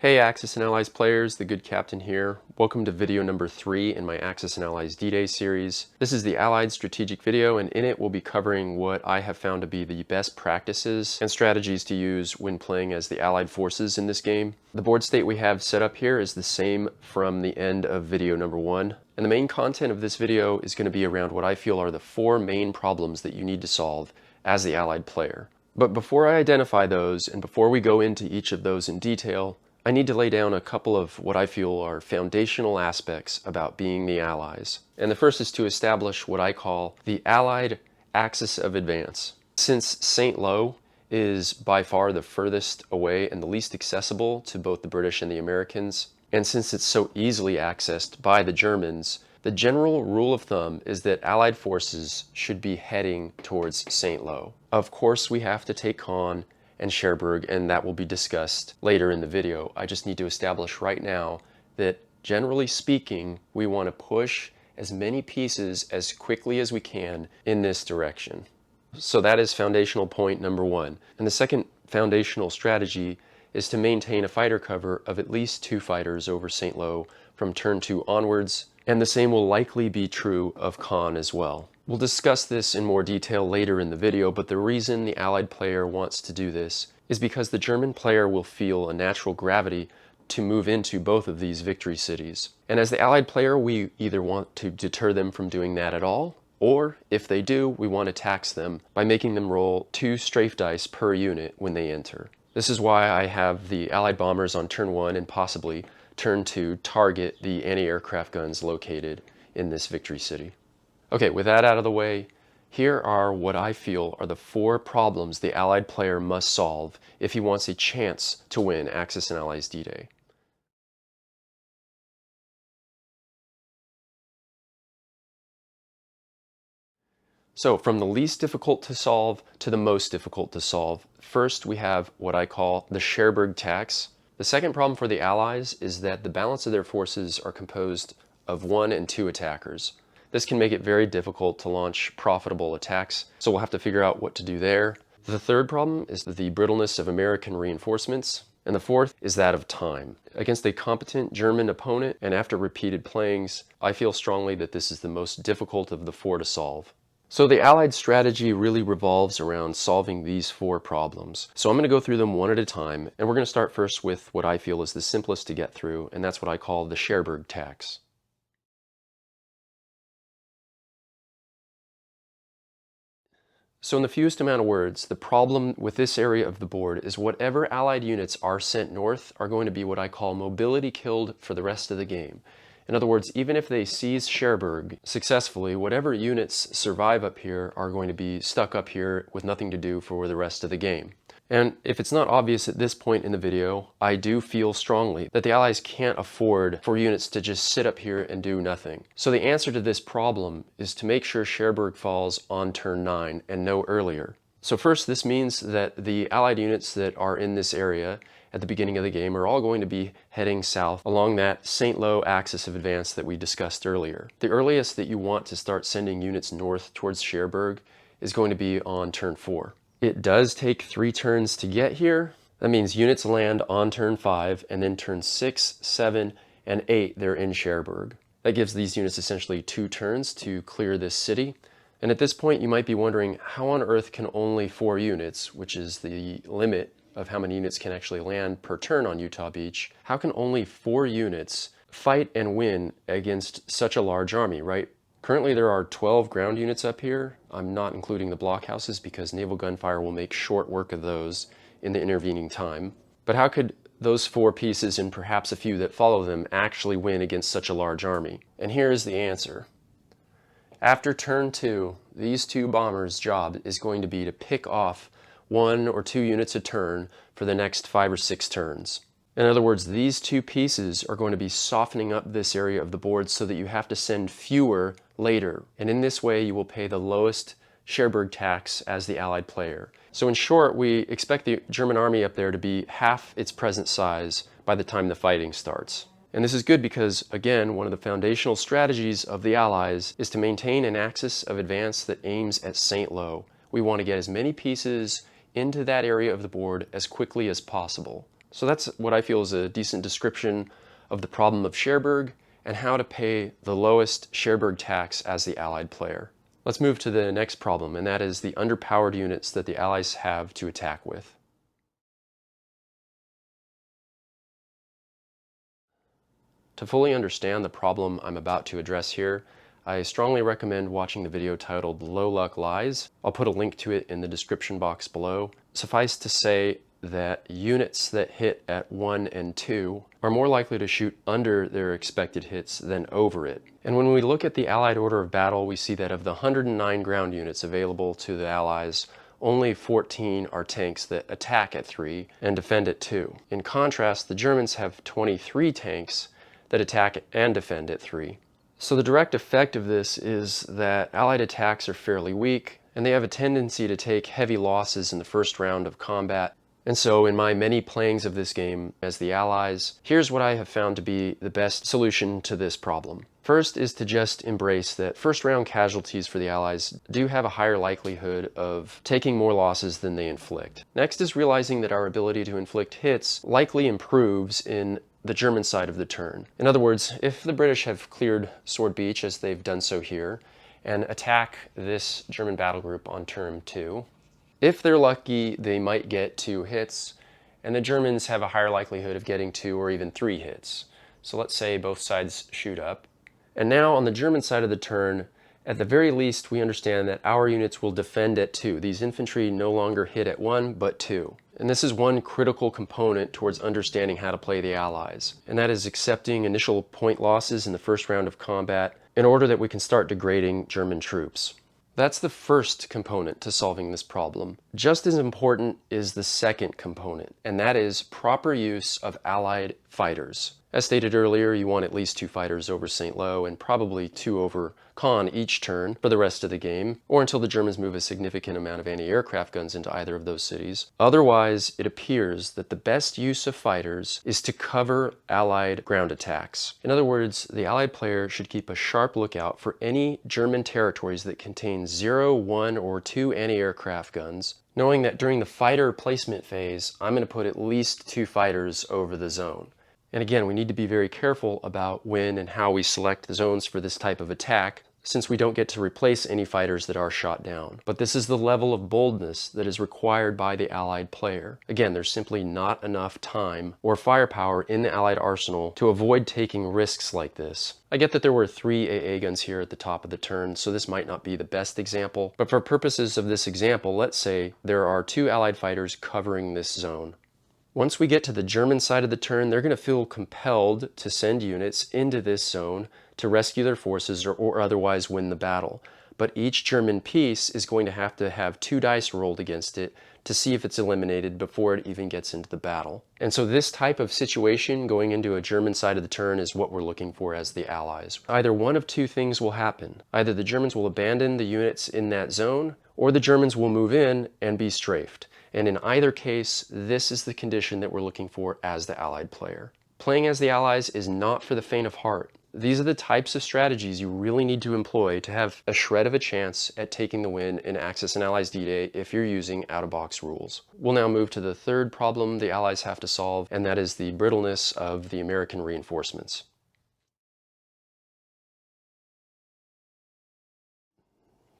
Hey Axis and Allies players, the good captain here. Welcome to video number 3 in my Axis and Allies D-Day series. This is the Allied strategic video, and in it we'll be covering what I have found to be the best practices and strategies to use when playing as the Allied forces in this game. The board state we have set up here is the same from the end of video number 1. And the main content of this video is going to be around what I feel are the 4 main problems that you need to solve as the Allied player. But before I identify those, and before we go into each of those in detail, I need to lay down a couple of what I feel are foundational aspects about being the Allies. And the first is to establish what I call the Allied axis of advance. Since St. Lo is by far the furthest away and the least accessible to both the British and the Americans, and since it's so easily accessed by the Germans, the general rule of thumb is that Allied forces should be heading towards St. Lo. Of course, we have to take Caen and Cherbourg, and that will be discussed later in the video. I just need to establish right now that generally speaking, we want to push as many pieces as quickly as we can in this direction. So that is foundational point number 1. And the second foundational strategy is to maintain a fighter cover of at least 2 fighters over St. Lo from turn 2 onwards, and the same will likely be true of Caen as well. We'll discuss this in more detail later in the video, but the reason the Allied player wants to do this is because the German player will feel a natural gravity to move into both of these victory cities. And as the Allied player, we either want to deter them from doing that at all, or if they do, we want to tax them by making them roll 2 strafe dice per unit when they enter. This is why I have the Allied bombers on turn 1 and possibly turn 2 target the anti-aircraft guns located in this victory city. Okay, with that out of the way, here are what I feel are the 4 problems the Allied player must solve if he wants a chance to win Axis and Allies D-Day. So from the least difficult to solve to the most difficult to solve, first we have what I call the Schmid Tax. The second problem for the Allies is that the balance of their forces are composed of 1 and 2 attackers. This can make it very difficult to launch profitable attacks, so we'll have to figure out what to do there. The third problem is the brittleness of American reinforcements, and the fourth is that of time. Against a competent German opponent, and after repeated playings, I feel strongly that this is the most difficult of the 4 to solve. So the Allied strategy really revolves around solving these 4 problems. So I'm going to go through them one at a time, and we're going to start first with what I feel is the simplest to get through, and that's what I call the Schmid Tax. So in the fewest amount of words, the problem with this area of the board is whatever Allied units are sent north are going to be what I call mobility killed for the rest of the game. In other words, even if they seize Cherbourg successfully, whatever units survive up here are going to be stuck up here with nothing to do for the rest of the game. And if it's not obvious at this point in the video, I do feel strongly that the Allies can't afford for units to just sit up here and do nothing. So the answer to this problem is to make sure Cherbourg falls on turn 9 and no earlier. So first, this means that the Allied units that are in this area at the beginning of the game are all going to be heading south along that St. Lo axis of advance that we discussed earlier. The earliest that you want to start sending units north towards Cherbourg is going to be on turn 4. It does take 3 turns to get here. That means units land on turn 5, and then turn 6, 7, and 8, they're in Cherbourg. That gives these units essentially 2 turns to clear this city. And at this point, you might be wondering, how on earth can only 4 units, which is the limit of how many units can actually land per turn on Utah Beach, how can only 4 units fight and win against such a large army, right? Currently there are 12 ground units up here. I'm not including the blockhouses because naval gunfire will make short work of those in the intervening time. But how could those 4 pieces and perhaps a few that follow them actually win against such a large army? And here is the answer. After turn 2, these 2 bombers' job is going to be to pick off 1 or 2 units a turn for the next 5 or 6 turns. In other words, these 2 pieces are going to be softening up this area of the board so that you have to send fewer later. And in this way, you will pay the lowest Schmid tax as the Allied player. So in short, we expect the German army up there to be half its present size by the time the fighting starts. And this is good because, again, one of the foundational strategies of the Allies is to maintain an axis of advance that aims at St. Lo. We want to get as many pieces into that area of the board as quickly as possible. So that's what I feel is a decent description of the problem of Cherbourg and how to pay the lowest Cherbourg tax as the Allied player. Let's move to the next problem, and that is the underpowered units that the Allies have to attack with. To fully understand the problem I'm about to address here, I strongly recommend watching the video titled Low Luck Lies. I'll put a link to it in the description box below. Suffice to say that units that hit at 1 and 2 are more likely to shoot under their expected hits than over it. And when we look at the Allied order of battle, we see that of the 109 ground units available to the Allies, only 14 are tanks that attack at 3 and defend at 2. In contrast, the Germans have 23 tanks that attack and defend at 3. So the direct effect of this is that Allied attacks are fairly weak, and they have a tendency to take heavy losses in the first round of combat. And so in my many playings of this game as the Allies, here's what I have found to be the best solution to this problem. First is to just embrace that first round casualties for the Allies do have a higher likelihood of taking more losses than they inflict. Next is realizing that our ability to inflict hits likely improves in the German side of the turn. In other words, if the British have cleared Sword Beach, as they've done so here, and attack this German battle group on turn 2, if they're lucky, they might get 2 hits, and the Germans have a higher likelihood of getting 2 or even 3 hits. So let's say both sides shoot up. And now on the German side of the turn, at the very least, we understand that our units will defend at 2. These infantry no longer hit at 1, but 2. And this is one critical component towards understanding how to play the Allies. And that is accepting initial point losses in the first round of combat in order that we can start degrading German troops. That's the first component to solving this problem. Just as important is the second component, and that is proper use of Allied fighters. As stated earlier, you want at least 2 fighters over St. Lo and probably 2 over Caen each turn for the rest of the game, or until the Germans move a significant amount of anti-aircraft guns into either of those cities. Otherwise, it appears that the best use of fighters is to cover Allied ground attacks. In other words, the Allied player should keep a sharp lookout for any German territories that contain 0, 1, or 2 anti-aircraft guns, knowing that during the fighter placement phase, I'm going to put at least 2 fighters over the zone. And again, we need to be very careful about when and how we select the zones for this type of attack, since we don't get to replace any fighters that are shot down. But this is the level of boldness that is required by the Allied player. Again, there's simply not enough time or firepower in the Allied arsenal to avoid taking risks like this. I get that there were 3 AA guns here at the top of the turn, so this might not be the best example, but for purposes of this example, let's say there are 2 Allied fighters covering this zone. Once we get to the German side of the turn, they're going to feel compelled to send units into this zone to rescue their forces or otherwise win the battle. But each German piece is going to have 2 dice rolled against it to see if it's eliminated before it even gets into the battle. And so this type of situation going into a German side of the turn is what we're looking for as the Allies. Either one of 2 things will happen. Either the Germans will abandon the units in that zone, or the Germans will move in and be strafed. And in either case, this is the condition that we're looking for as the Allied player. Playing as the Allies is not for the faint of heart. These are the types of strategies you really need to employ to have a shred of a chance at taking the win in Axis and Allies D-Day if you're using out-of-box rules. We'll now move to the third problem the Allies have to solve, and that is the brittleness of the American reinforcements.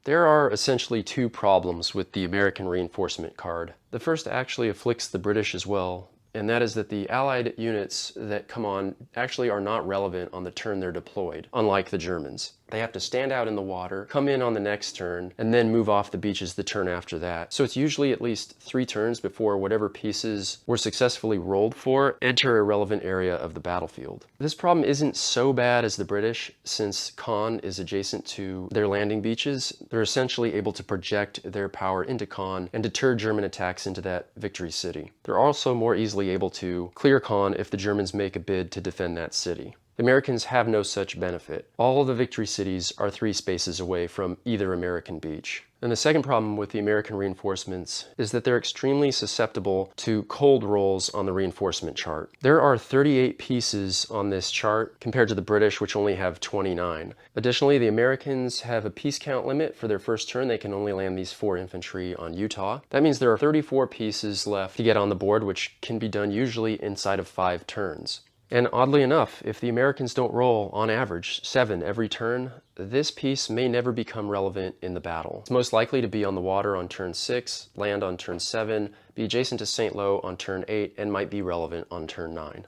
There are essentially 2 problems with the American reinforcement card. The first actually afflicts the British as well, and that is that the Allied units that come on actually are not relevant on the turn they're deployed, unlike the Germans. They have to stand out in the water, come in on the next turn, and then move off the beaches the turn after that. So it's usually at least 3 turns before whatever pieces were successfully rolled for enter a relevant area of the battlefield. This problem isn't so bad as the British, since Caen is adjacent to their landing beaches. They're essentially able to project their power into Caen and deter German attacks into that victory city. They're also more easily able to clear Caen if the Germans make a bid to defend that city. The Americans have no such benefit. All the victory cities are 3 spaces away from either American beach. And the second problem with the American reinforcements is that they're extremely susceptible to cold rolls on the reinforcement chart. There are 38 pieces on this chart compared to the British, which only have 29. Additionally, the Americans have a piece count limit. For their first turn, they can only land these 4 infantry on Utah. That means there are 34 pieces left to get on the board, which can be done usually inside of 5 turns. And oddly enough, if the Americans don't roll, on average, 7 every turn, this piece may never become relevant in the battle. It's most likely to be on the water on turn 6, land on turn 7, be adjacent to St. Lo on turn 8, and might be relevant on turn 9.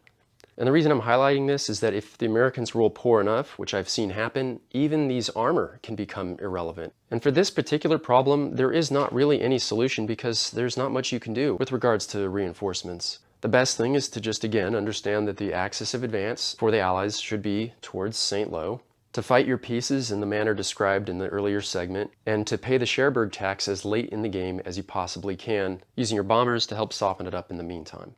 And the reason I'm highlighting this is that if the Americans roll poor enough, which I've seen happen, even these armor can become irrelevant. And for this particular problem, there is not really any solution because there's not much you can do with regards to reinforcements. The best thing is to just, again, understand that the axis of advance for the Allies should be towards St. Lo, to fight your pieces in the manner described in the earlier segment, and to pay the Cherbourg tax as late in the game as you possibly can, using your bombers to help soften it up in the meantime.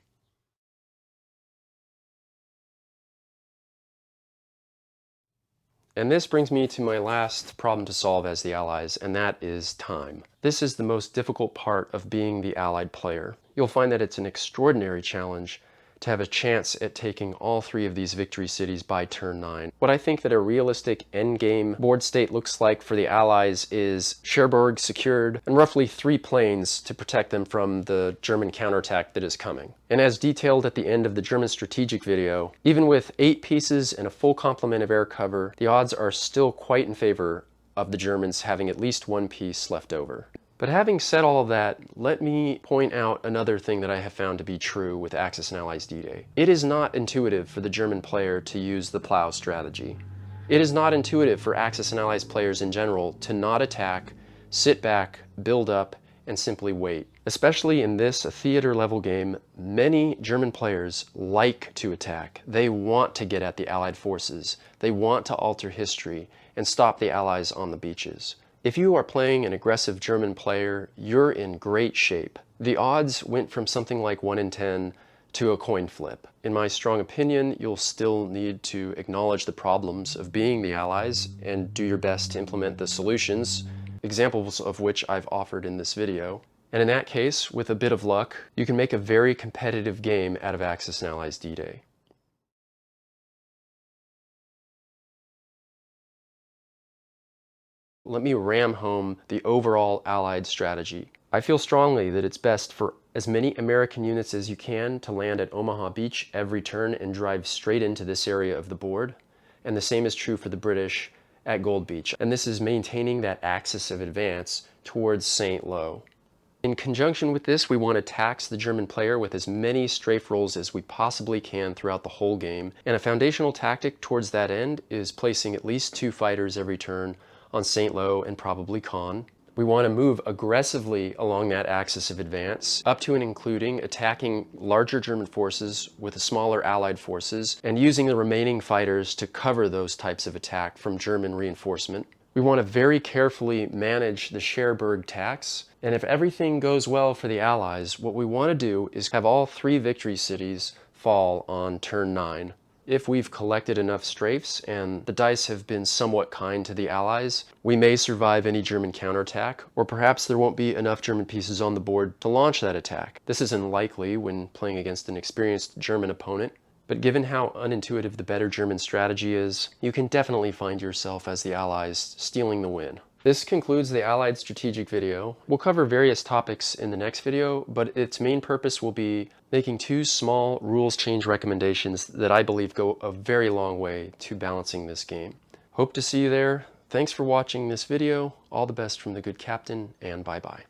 And this brings me to my last problem to solve as the Allies, and that is time. This is the most difficult part of being the Allied player. You'll find that it's an extraordinary challenge to have a chance at taking all 3 of these victory cities by turn 9. What I think that a realistic endgame board state looks like for the Allies is Cherbourg secured and roughly 3 planes to protect them from the German counterattack that is coming. And as detailed at the end of the German strategic video, even with 8 pieces and a full complement of air cover, the odds are still quite in favor of the Germans having at least 1 piece left over. But having said all of that, let me point out another thing that I have found to be true with Axis and Allies D-Day. It is not intuitive for the German player to use the plow strategy. It is not intuitive for Axis and Allies players in general to not attack, sit back, build up, and simply wait. Especially in this theater level game, many German players like to attack. They want to get at the Allied forces. They want to alter history and stop the Allies on the beaches. If you are playing an aggressive German player, you're in great shape. The odds went from something like 1 in 10 to a coin flip. In my strong opinion, you'll still need to acknowledge the problems of being the Allies and do your best to implement the solutions, examples of which I've offered in this video. And in that case, with a bit of luck, you can make a very competitive game out of Axis and Allies D-Day. Let me ram home the overall Allied strategy. I feel strongly that it's best for as many American units as you can to land at Omaha Beach every turn and drive straight into this area of the board. And the same is true for the British at Gold Beach. And this is maintaining that axis of advance towards St. Lo. In conjunction with this, we want to tax the German player with as many strafe rolls as we possibly can throughout the whole game. And a foundational tactic towards that end is placing at least 2 fighters every turn on St. Lo and probably Caen. We want to move aggressively along that axis of advance, up to and including attacking larger German forces with the smaller Allied forces, and using the remaining fighters to cover those types of attack from German reinforcement. We want to very carefully manage the Cherbourg tax, and if everything goes well for the Allies, what we want to do is have all 3 victory cities fall on turn 9. If we've collected enough strafes and the dice have been somewhat kind to the Allies, we may survive any German counterattack, or perhaps there won't be enough German pieces on the board to launch that attack. This is unlikely when playing against an experienced German opponent, but given how unintuitive the better German strategy is, you can definitely find yourself as the Allies stealing the win. This concludes the Allied strategic video. We'll cover various topics in the next video, but its main purpose will be making 2 small rules change recommendations that I believe go a very long way to balancing this game. Hope to see you there. Thanks for watching this video. All the best from the good captain, and bye-bye.